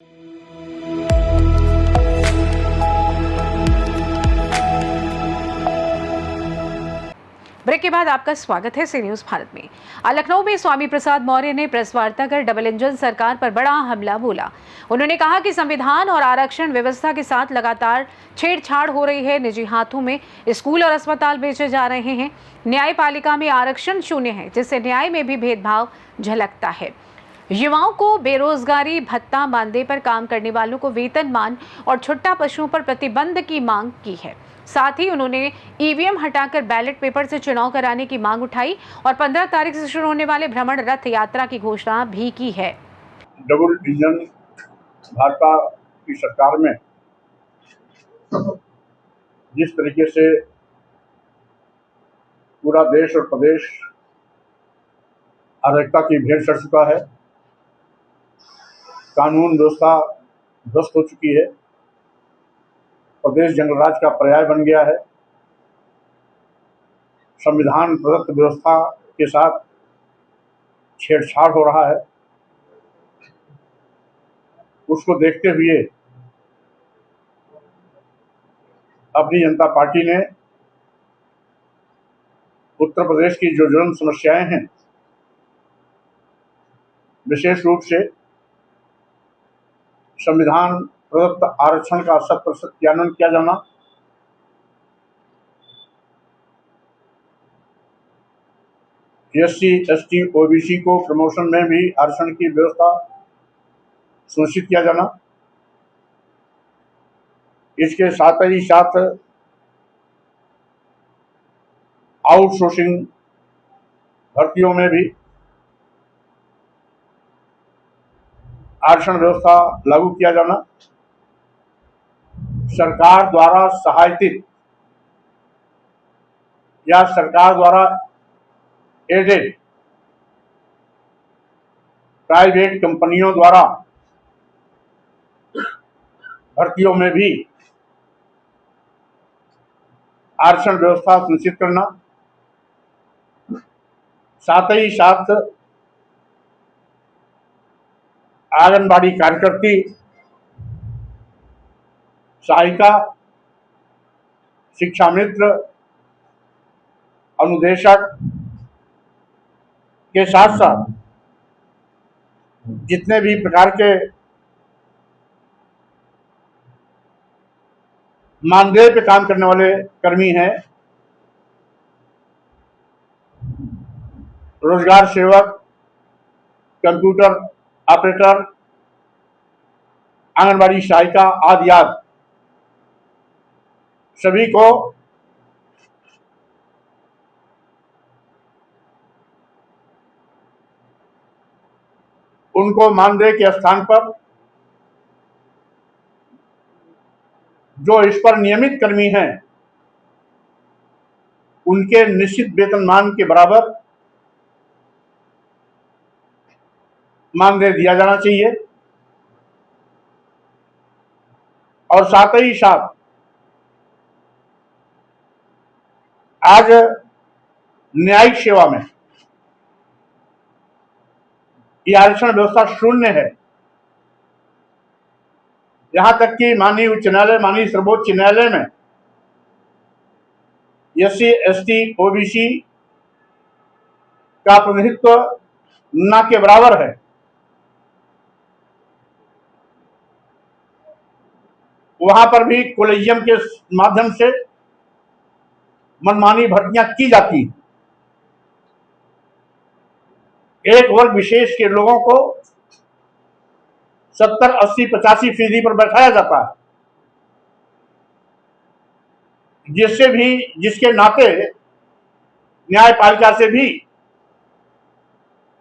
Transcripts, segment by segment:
Break के बाद आपका स्वागत है सी न्यूज भारत में। लखनऊ में स्वामी प्रसाद मौर्य ने प्रेस वार्ता कर डबल इंजन सरकार पर बड़ा हमला बोला। उन्होंने कहा कि संविधान और आरक्षण व्यवस्था के साथ लगातार छेड़छाड़ हो रही है। निजी हाथों में स्कूल और अस्पताल बेचे जा रहे हैं। न्यायपालिका में आरक्षण शून्य है, जिससे न्याय में भी भेदभाव झलकता है। युवाओं को बेरोजगारी भत्ता, मानदेय पर काम करने वालों को वेतनमान और छुट्टा पशुओं पर प्रतिबंध की मांग की है। साथ ही उन्होंने ईवीएम हटाकर बैलेट पेपर से चुनाव कराने की मांग उठाई और 15 तारीख से शुरू होने वाले भ्रमण रथ यात्रा की घोषणा भी की है। डबल इंजन भाजपा की सरकार में जिस तरीके से पूरा देश और प्रदेश अराजकता की भेंट चढ़ चुका है, कानून व्यवस्था ध्वस्त हो चुकी है, प्रदेश जंगलराज का पर्याय बन गया है, संविधान प्रदत्त व्यवस्था के साथ छेड़छाड़ हो रहा है। उसको देखते हुए अपनी जनता पार्टी ने उत्तर प्रदेश की जो ज्वलंत समस्याएं हैं, विशेष रूप से संविधान प्रदत्त आरक्षण का 100% क्रियान्वयन किया जाना, SC, ST, OBC को प्रमोशन में भी आरक्षण की व्यवस्था सुनिश्चित किया जाना, इसके साथ ही साथ आउटसोर्सिंग भर्तियों में भी आरक्षण व्यवस्था लागू किया जाना, सरकार द्वारा सहायतित या सरकार द्वारा एडेड प्राइवेट कंपनियों द्वारा भर्तियों में भी आरक्षण व्यवस्था सुनिश्चित करना, साथ ही साथ आंगनबाड़ी कार्यकर्ती, सहायिका, शिक्षा मित्र, अनुदेशक के साथ साथ जितने भी प्रकार के मानदेय पे काम करने वाले कर्मी हैं, रोजगार सेवक, कंप्यूटर ऑपरेटर, आंगनबाड़ी सहायिका आदि सभी को उनको मानदेय के स्थान पर जो इस पर नियमित कर्मी हैं, उनके निश्चित वेतनमान के बराबर मानदेय दिया जाना चाहिए। और साथ ही साथ आज न्यायिक सेवा में यह आरक्षण व्यवस्था शून्य है। यहां तक कि माननीय उच्च न्यायालय, माननीय सर्वोच्च न्यायालय में SC, ST, OBC का प्रतिनिधित्व न के बराबर है। वहां पर भी कोलेजियम के माध्यम से मनमानी भर्तियां की जाती हैं। एक वर्ग विशेष के लोगों को 70, 80, 85% पर बैठाया जाता है, जिसके नाते न्यायपालिका से भी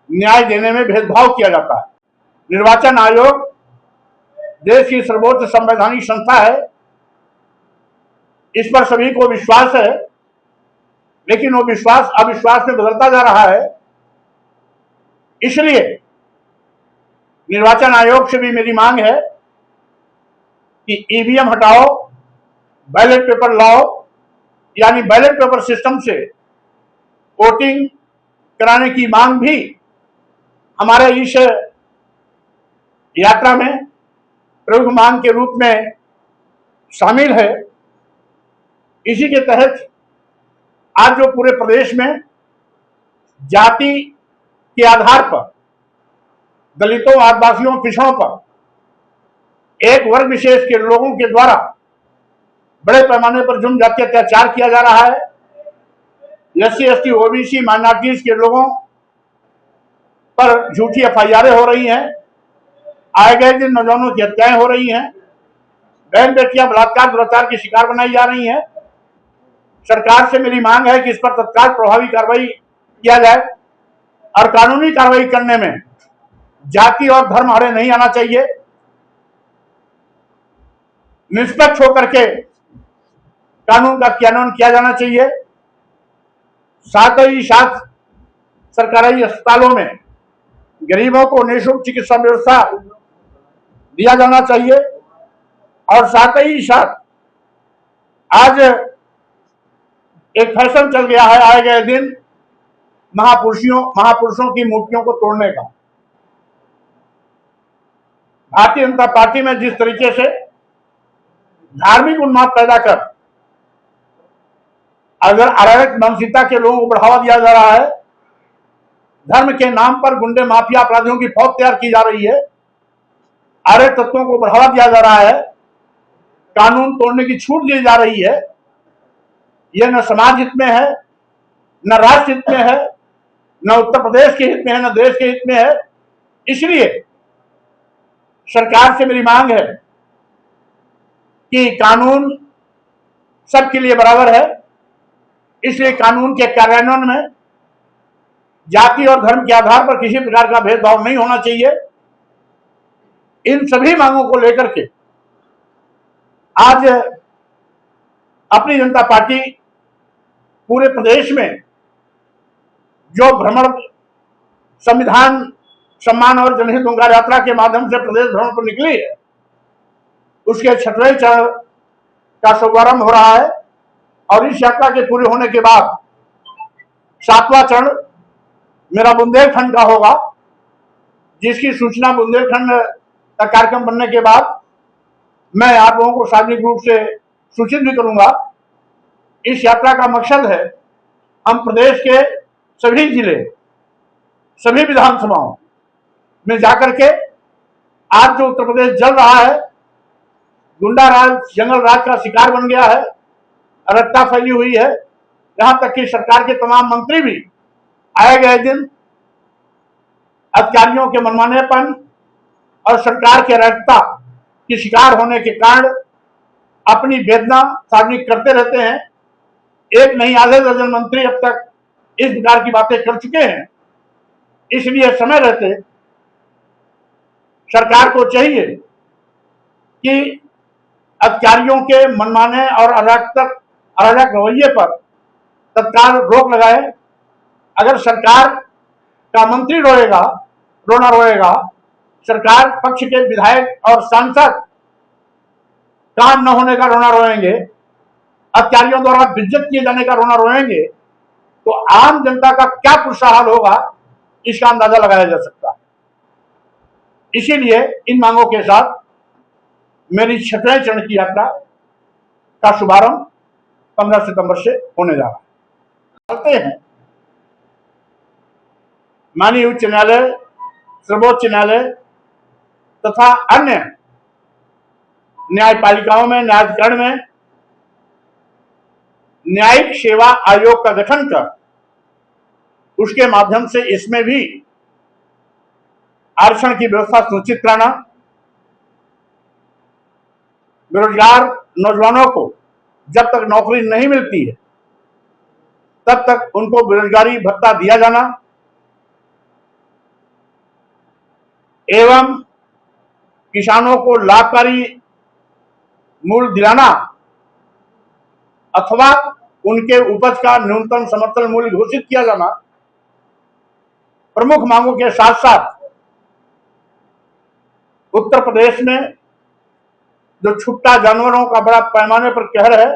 न्याय देने में भेदभाव किया जाता है। निर्वाचन आयोग देश की सर्वोच्च संवैधानिक संस्था है, इस पर सभी को विश्वास है, लेकिन वो विश्वास अविश्वास में बदलता जा रहा है। इसलिए निर्वाचन आयोग से भी मेरी मांग है कि ईवीएम हटाओ, बैलेट पेपर लाओ, यानी बैलेट पेपर सिस्टम से वोटिंग कराने की मांग भी हमारे इस यात्रा में प्रमुख मांग के रूप में शामिल है। इसी के तहत आज जो पूरे प्रदेश में जाति के आधार पर दलितों, आदिवासियों, पिछड़ों पर एक वर्ग विशेष के लोगों के द्वारा बड़े पैमाने पर जुर्म जाति अत्याचार किया जा रहा है। SC, ST, OBC, माइनॉरिटीज के लोगों पर झूठी FIR हो रही हैं। आए गए दिन नौजवानों की हत्याएं हो रही हैं। बहन बेटियां बलात्कार, दुराचार की शिकार बनाई जा रही हैं। सरकार से मेरी मांग है कि इस पर तत्काल प्रभावी कार्रवाई किया जाए और कानूनी कार्रवाई करने में जाति और धर्म आड़े नहीं आना चाहिए। निष्पक्ष होकर के कानून का क्रियान्वयन किया जाना चाहिए। साथ ही साथ सरकारी अस्पतालों में गरीबों को निःशुल्क चिकित्सा व्यवस्था दिया जाना चाहिए। और साथ ही साथ आज एक फैशन चल गया है आए गए दिन महापुरुषों की मूर्तियों को तोड़ने का। भारतीय जनता पार्टी में जिस तरीके से धार्मिक उन्माद पैदा कर अगर अराजक मानसिकता के लोगों को बढ़ावा दिया जा रहा है, धर्म के नाम पर गुंडे, माफिया, अपराधियों की फौज तैयार की जा रही है, अराजक तत्वों को बढ़ावा दिया जा रहा है, कानून तोड़ने की छूट दी जा रही है, यह न समाज हित में है, न राष्ट्र हित में है, न उत्तर प्रदेश के हित में है, न देश के हित में है। इसलिए सरकार से मेरी मांग है कि कानून सबके लिए बराबर है, इसलिए कानून के कार्यान्वयन में जाति और धर्म के आधार पर किसी प्रकार का भेदभाव नहीं होना चाहिए। इन सभी मांगों को लेकर के आज अपनी जनता पार्टी पूरे प्रदेश में जो भ्रमण, संविधान सम्मान और जनहित ओंकार यात्रा के माध्यम से प्रदेश भ्रमण पर निकली है, उसके 6वें चरण का शुभारंभ हो रहा है। और इस यात्रा के पूरे होने के बाद 7वां चरण मेरा बुंदेलखंड का होगा, जिसकी सूचना बुंदेलखंड का कार्यक्रम बनने के बाद मैं आप लोगों को सार्वजनिक रूप से सूचित भी करूंगा। इस यात्रा का मकसद है हम प्रदेश के सभी जिले, सभी विधानसभाओं में जाकर के आज जो उत्तर प्रदेश जल रहा है, गुंडा राज, जंगल राज का शिकार बन गया है, अराजकता फैली हुई है, यहां तक कि सरकार के तमाम मंत्री भी आए गए दिन अधिकारियों के मनमानेपन और सरकार की अराजकता की शिकार होने के कारण अपनी वेदना सार्वजनिक करते रहते हैं। एक नहीं आधे दर्जन मंत्री अब तक इस प्रकार की बातें कर चुके हैं। इसलिए समय रहते सरकार को चाहिए कि अधिकारियों के मनमाने और अराजक रवैये पर तत्काल रोक लगाए। अगर सरकार का मंत्री रोना रोएगा, सरकार पक्ष के विधायक और सांसद काम न होने का रोना रोएंगे, अधिकारियों द्वारा बेइज्जत किए जाने का रोना रोएंगे, तो आम जनता का क्या पुरसा हाल होगा, इसका अंदाजा लगाया जा सकता है। इसीलिए इन मांगों के साथ मेरी 6वें चरण की यात्रा का शुभारंभ 15 सितंबर से होने जा रहा है। माननीय उच्च न्यायालय, सर्वोच्च न्यायालय तथा अन्य न्यायपालिकाओं में, न्यायाधिकरण में न्यायिक सेवा आयोग का गठन कर उसके माध्यम से इसमें भी आरक्षण की व्यवस्था सुनिश्चित कराना, बेरोजगार नौजवानों को जब तक नौकरी नहीं मिलती है तब तक उनको बेरोजगारी भत्ता दिया जाना एवं किसानों को लाभकारी मूल्य दिलाना अथवा उनके उपज का न्यूनतम समर्थन मूल्य घोषित किया जाना प्रमुख मांगों के साथ साथ उत्तर प्रदेश में जो छुट्टा जानवरों का बड़ा पैमाने पर कहर है,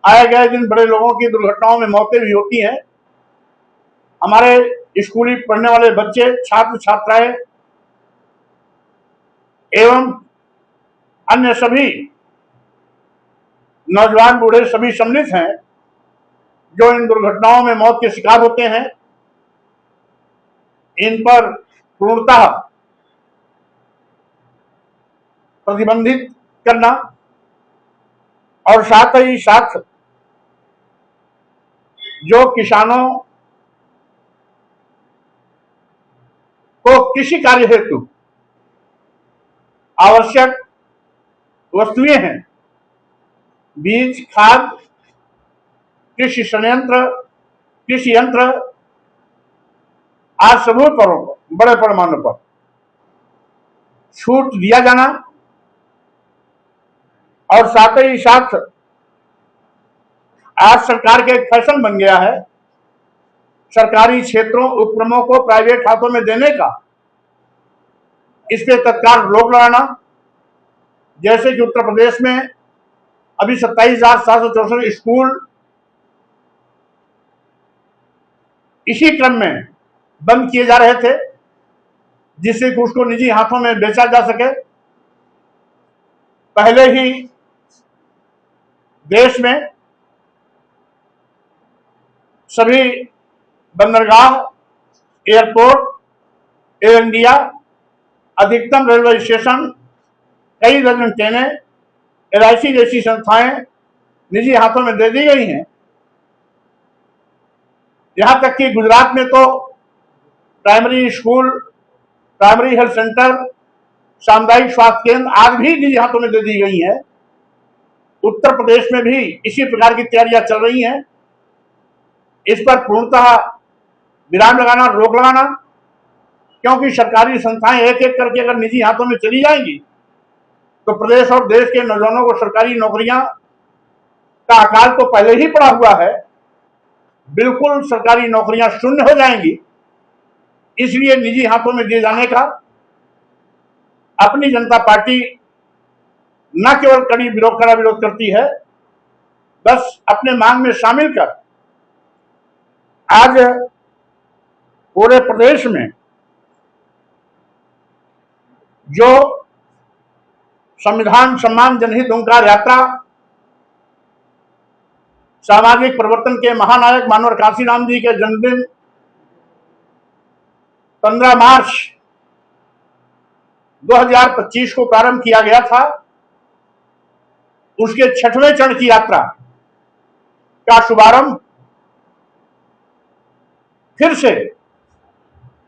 आए गए दिन बड़े लोगों की दुर्घटनाओं में मौतें भी होती हैं। हमारे स्कूली पढ़ने वाले बच्चे, छात्र छात्राएं एवं अन्य सभी नौजवान बूढ़े सभी सम्मिलित हैं जो इन दुर्घटनाओं में मौत के शिकार होते हैं। इन पर पूर्णतः प्रतिबंधित करना और साथ ही साथ जो किसानों को कृषि कार्य हेतु आवश्यक वस्तुएं हैं, बीज, खाद, कृषि संयंत्र, कृषि यंत्र आज सभी पर बड़े पैमाने पर छूट दिया जाना और साथ ही साथ आज सरकार का एक फैशन बन गया है सरकारी क्षेत्रों उपक्रमों को प्राइवेट हाथों में देने का। इस पे तत्काल रोक लगाना, जैसे कि उत्तर प्रदेश में अभी 27,764 स्कूल इसी क्रम में बंद किए जा रहे थे, जिससे कि उसको निजी हाथों में बेचा जा सके। पहले ही देश में सभी बंदरगाह, एयरपोर्ट, एयर इंडिया, अधिकतम रेलवे स्टेशन, कई दर्जन ट्रेनें, LIC जैसी संस्थाएं निजी हाथों में दे दी गई हैं। यहां तक कि गुजरात में तो primary school, primary health centre, सामुदायिक स्वास्थ्य केंद्र आज भी निजी हाथों में दे दी गई हैं। उत्तर प्रदेश में भी इसी प्रकार की तैयारियां चल रही हैं। इस पर पूर्णतः विराम लगाना, रोक लगाना, क्योंकि सरकारी संस्थाएं एक एक करके अगर निजी हाथों में चली जाएंगी तो प्रदेश और देश के नौजवानों को सरकारी नौकरियां का अकाल तो पहले ही पड़ा हुआ है, बिल्कुल सरकारी नौकरियां शून्य हो जाएंगी। इसलिए निजी हाथों में दिए जाने का अपनी जनता पार्टी न केवल कड़ा विरोध करती है, बस अपने मांग में शामिल कर आज पूरे प्रदेश में जो संविधान सम्मान जनहित ओंकार यात्रा सामाजिक परिवर्तन के महानायक मानवर काशीराम जी के जन्मदिन 15 मार्च 2025 को प्रारंभ किया गया था, उसके 6वें चरण की यात्रा का शुभारंभ फिर से,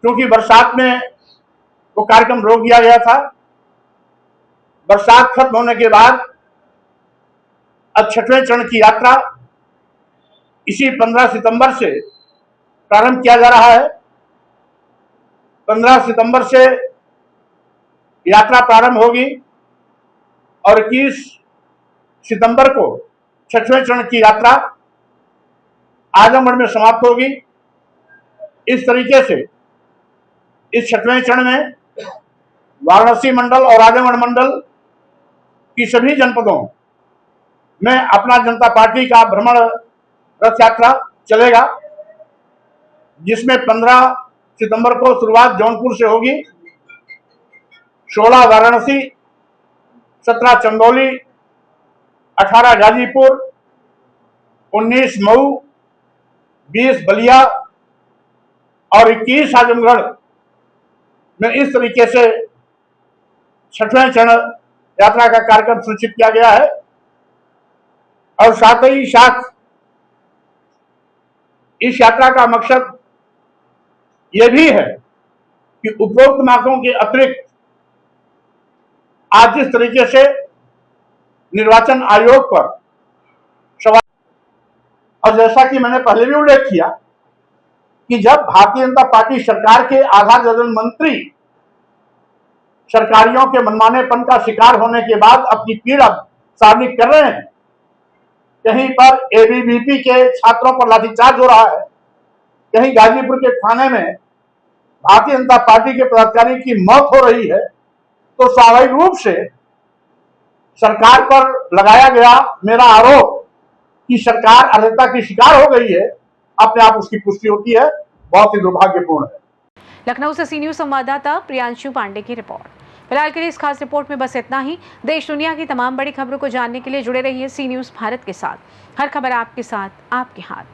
क्योंकि बरसात में वो कार्यक्रम रोक दिया गया था। बरसात खत्म होने के बाद अब 6वें चरण की यात्रा इसी 15 सितंबर से प्रारंभ किया जा रहा है। 15 सितंबर से यात्रा प्रारंभ होगी और 21 सितंबर को 6वें चरण की यात्रा आजमगढ़ में समाप्त होगी। इस तरीके से इस 6वें चरण में वाराणसी मंडल और आजमगढ़ मंडल की सभी जनपदों में अपना जनता पार्टी का भ्रमण रथ यात्रा चलेगा, जिसमें 15 सितंबर को शुरुआत जौनपुर से होगी, 16 वाराणसी, 17 चंदौली, 18 गाजीपुर, 19 मऊ, 20 बलिया और 21 आजमगढ़ में इस तरीके से 6वें चरण यात्रा का कार्यक्रम सुनिश्चित किया गया है। और साथ ही साथ इस यात्रा का मकसद यह भी है कि उपरोक्त मार्गों के अतिरिक्त आज जिस तरीके से निर्वाचन आयोग पर सवाल, और जैसा कि मैंने पहले भी उल्लेख किया कि जब भारतीय जनता पार्टी सरकार के आधा दर्जन मंत्री सरकारियों के मनमानेपन का शिकार होने के बाद अपनी पीड़ा साबित कर रहे हैं, कहीं पर ABVP के छात्रों पर लाठीचार्ज हो रहा है, कहीं गाजीपुर के थाने में भारतीय जनता पार्टी के पदाधिकारी की मौत हो रही है, तो स्वाभाविक रूप से सरकार पर लगाया गया मेरा आरोप कि सरकार अर्थता की शिकार हो गई है, अपने आप उसकी पुष्टि होती है। बहुत ही दुर्भाग्यपूर्ण है। लखनऊ से सी न्यूज संवाददाता प्रियांशु पांडे की रिपोर्ट। फिलहाल के लिए इस खास रिपोर्ट में बस इतना ही। देश दुनिया की तमाम बड़ी खबरों को जानने के लिए जुड़े रहिए सी न्यूज़ भारत के साथ। हर खबर आपके साथ, आपके हाथ।